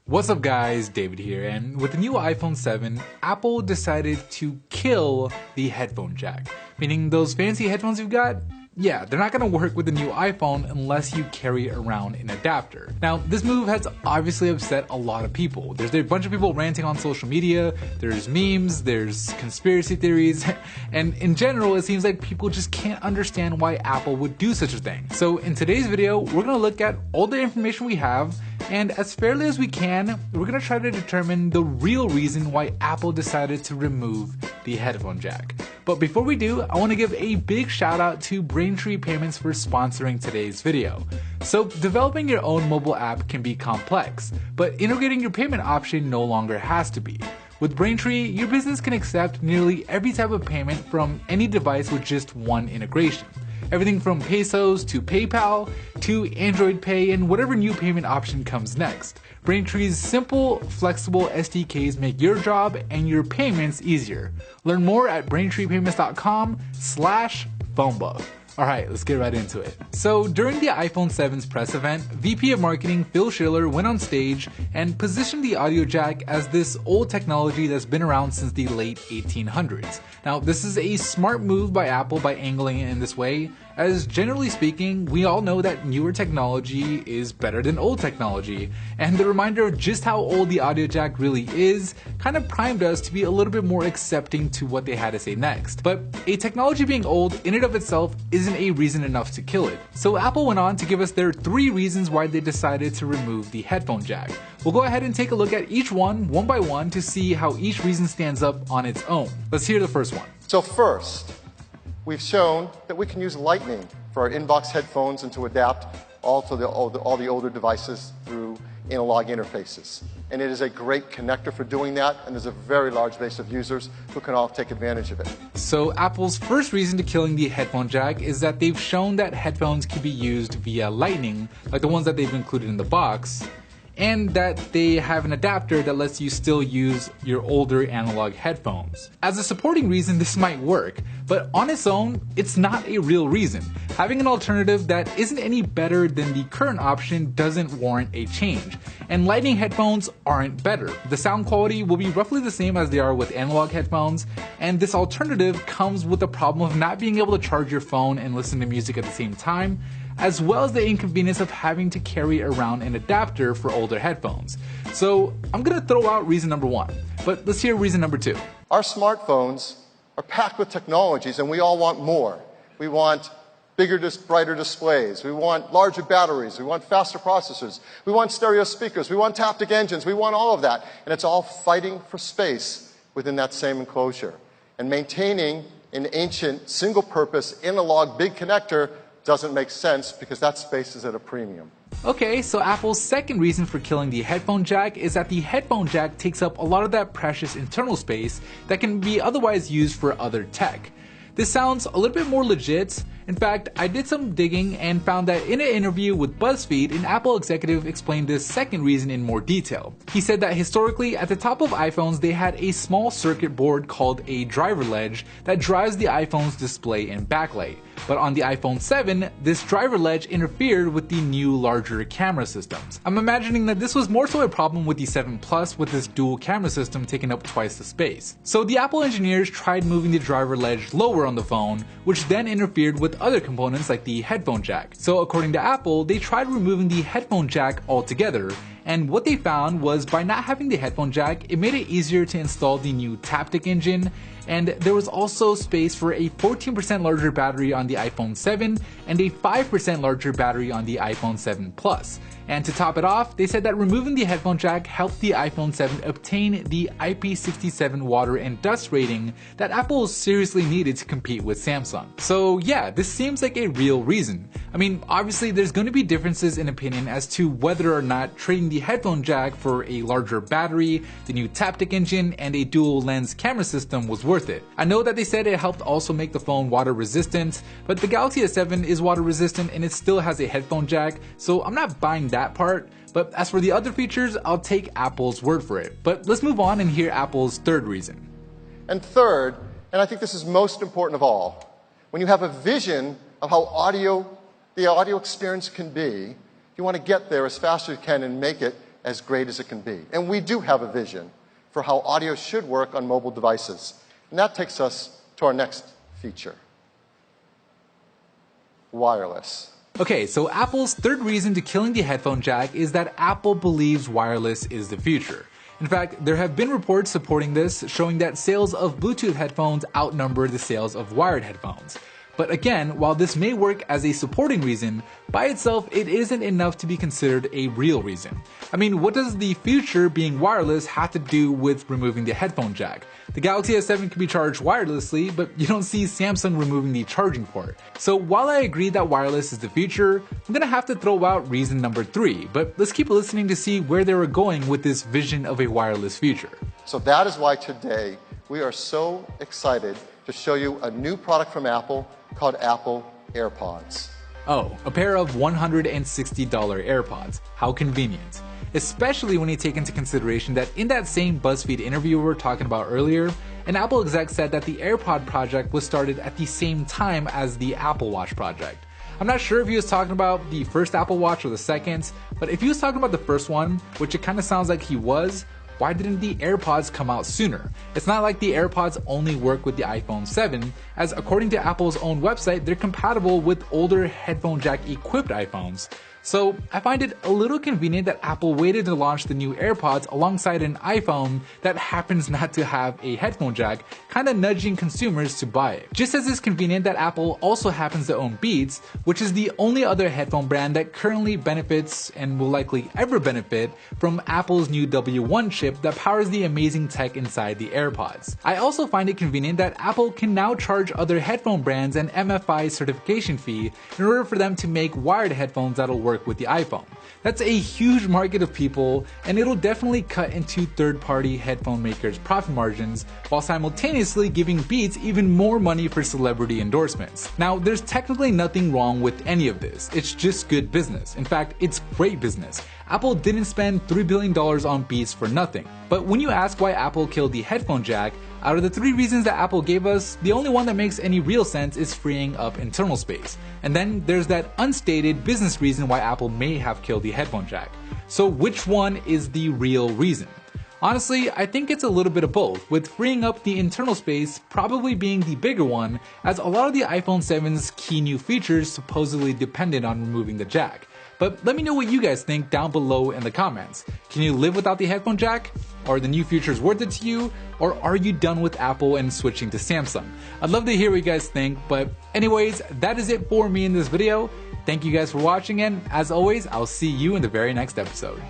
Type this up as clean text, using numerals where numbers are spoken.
What's up guys, David here, and with the new iPhone 7, Apple decided to kill the headphone jack. Meaning those fancy headphones you've got? Yeah, they're not gonna work with the new iPhone unless you carry around an adapter. Now, this move has obviously upset a lot of people. There's a bunch of people ranting on social media, there's memes, there's conspiracy theories, and in general, it seems like people just can't understand why Apple would do such a thing. So in today's video, we're gonna look at all the information we have, and as fairly as we can, we're gonna try to determine the real reason why Apple decided to remove the headphone jack. But before we do, I want to give a big shout out to Braintree Payments for sponsoring today's video. So developing your own mobile app can be complex, but integrating your payment option no longer has to be. With Braintree, your business can accept nearly every type of payment from any device with just one integration. Everything from pesos to PayPal to Android Pay and whatever new payment option comes next. Braintree's simple, flexible SDKs make your job and your payments easier. Learn more at braintreepayments.com/phonebook. Alright, let's get right into it. So during the iPhone 7's press event, VP of Marketing Phil Schiller went on stage and positioned the audio jack as this old technology that's been around since the late 1800s. Now, this is a smart move by Apple by angling it in this way, as generally speaking, we all know that newer technology is better than old technology, and the reminder of just how old the audio jack really is kind of primed us to be a little bit more accepting to what they had to say next. But a technology being old in and of itself isn't a reason enough to kill it. So Apple went on to give us their 3 reasons why they decided to remove the headphone jack. We'll go ahead and take a look at each one by one to see how each reason stands up on its own. Let's hear the first one. So first, we've shown that we can use Lightning for our inbox headphones and to adapt all the older devices through analog interfaces. And it is a great connector for doing that, and there's a very large base of users who can all take advantage of it. So Apple's first reason to killing the headphone jack is that they've shown that headphones can be used via Lightning, like the ones that they've included in the box, and that they have an adapter that lets you still use your older analog headphones. As a supporting reason, this might work, but on its own, it's not a real reason. Having an alternative that isn't any better than the current option doesn't warrant a change, and Lightning headphones aren't better. The sound quality will be roughly the same as they are with analog headphones, and this alternative comes with the problem of not being able to charge your phone and listen to music at the same time, as well as the inconvenience of having to carry around an adapter for older headphones. So I'm gonna throw out reason number 1, but let's hear reason number 2. Our smartphones are packed with technologies, and we all want more. We want bigger, brighter displays. We want larger batteries. We want faster processors. We want stereo speakers. We want Taptic engines. We want all of that. And it's all fighting for space within that same enclosure. And maintaining an ancient, single-purpose, analog big connector doesn't make sense because that space is at a premium. Okay, so Apple's second reason for killing the headphone jack is that the headphone jack takes up a lot of that precious internal space that can be otherwise used for other tech. This sounds a little bit more legit. In fact, I did some digging and found that in an interview with BuzzFeed, an Apple executive explained this second reason in more detail. He said that historically, at the top of iPhones, they had a small circuit board called a driver ledge that drives the iPhone's display and backlight. But on the iPhone 7, this driver ledge interfered with the new, larger camera systems. I'm imagining that this was more so a problem with the 7 Plus with this dual camera system taking up twice the space. So the Apple engineers tried moving the driver ledge lower on the phone, which then interfered with other components like the headphone jack. So according to Apple, they tried removing the headphone jack altogether, and what they found was by not having the headphone jack, it made it easier to install the new Taptic engine, and there was also space for a 14% larger battery on the iPhone 7 and a 5% larger battery on the iPhone 7 Plus. And to top it off, they said that removing the headphone jack helped the iPhone 7 obtain the IP67 water and dust rating that Apple seriously needed to compete with Samsung. So yeah, this seems like a real reason. I mean, obviously there's going to be differences in opinion as to whether or not trading the headphone jack for a larger battery, the new Taptic engine, and a dual lens camera system was worth it. I know that they said it helped also make the phone water resistant, but the Galaxy S7 is water resistant and it still has a headphone jack, so I'm not buying that part. But as for the other features, I'll take Apple's word for it. But let's move on and hear Apple's third reason. And third, and I think this is most important of all, when you have a vision of how the audio experience can be, you want to get there as fast as you can and make it as great as it can be. And we do have a vision for how audio should work on mobile devices. And that takes us to our next feature. Wireless. Okay, so Apple's third reason to killing the headphone jack is that Apple believes wireless is the future. In fact, there have been reports supporting this, showing that sales of Bluetooth headphones outnumber the sales of wired headphones. But again, while this may work as a supporting reason, by itself it isn't enough to be considered a real reason. I mean, what does the future being wireless have to do with removing the headphone jack? The Galaxy S7 can be charged wirelessly, but you don't see Samsung removing the charging port. So while I agree that wireless is the future, I'm gonna have to throw out reason number 3, but let's keep listening to see where they were going with this vision of a wireless future. So that is why today we are so excited to show you a new product from Apple called Apple AirPods. Oh, a pair of $160 AirPods. How convenient. Especially when you take into consideration that in that same BuzzFeed interview we were talking about earlier, an Apple exec said that the AirPod project was started at the same time as the Apple Watch project. I'm not sure if he was talking about the first Apple Watch or the second, but if he was talking about the first one, which it kind of sounds like he was, why didn't the AirPods come out sooner? It's not like the AirPods only work with the iPhone 7, as according to Apple's own website, they're compatible with older headphone jack equipped iPhones. So I find it a little convenient that Apple waited to launch the new AirPods alongside an iPhone that happens not to have a headphone jack, kinda nudging consumers to buy it. Just as it's convenient that Apple also happens to own Beats, which is the only other headphone brand that currently benefits and will likely ever benefit from Apple's new W1 chip that powers the amazing tech inside the AirPods. I also find it convenient that Apple can now charge other headphone brands an MFI certification fee in order for them to make wired headphones that'll work with the iPhone. That's a huge market of people, and it'll definitely cut into third-party headphone makers' profit margins while simultaneously giving Beats even more money for celebrity endorsements. Now, there's technically nothing wrong with any of this. It's just good business. In fact, it's great business. Apple didn't spend $3 billion on Beats for nothing. But when you ask why Apple killed the headphone jack, out of the 3 reasons that Apple gave us, the only one that makes any real sense is freeing up internal space. And then there's that unstated business reason why Apple may have killed the headphone jack. So which one is the real reason? Honestly, I think it's a little bit of both, with freeing up the internal space probably being the bigger one, as a lot of the iPhone 7's key new features supposedly depended on removing the jack. But let me know what you guys think down below in the comments. Can you live without the headphone jack? Are the new features worth it to you? Or are you done with Apple and switching to Samsung? I'd love to hear what you guys think, but anyways, that is it for me in this video. Thank you guys for watching, and as always, I'll see you in the very next episode.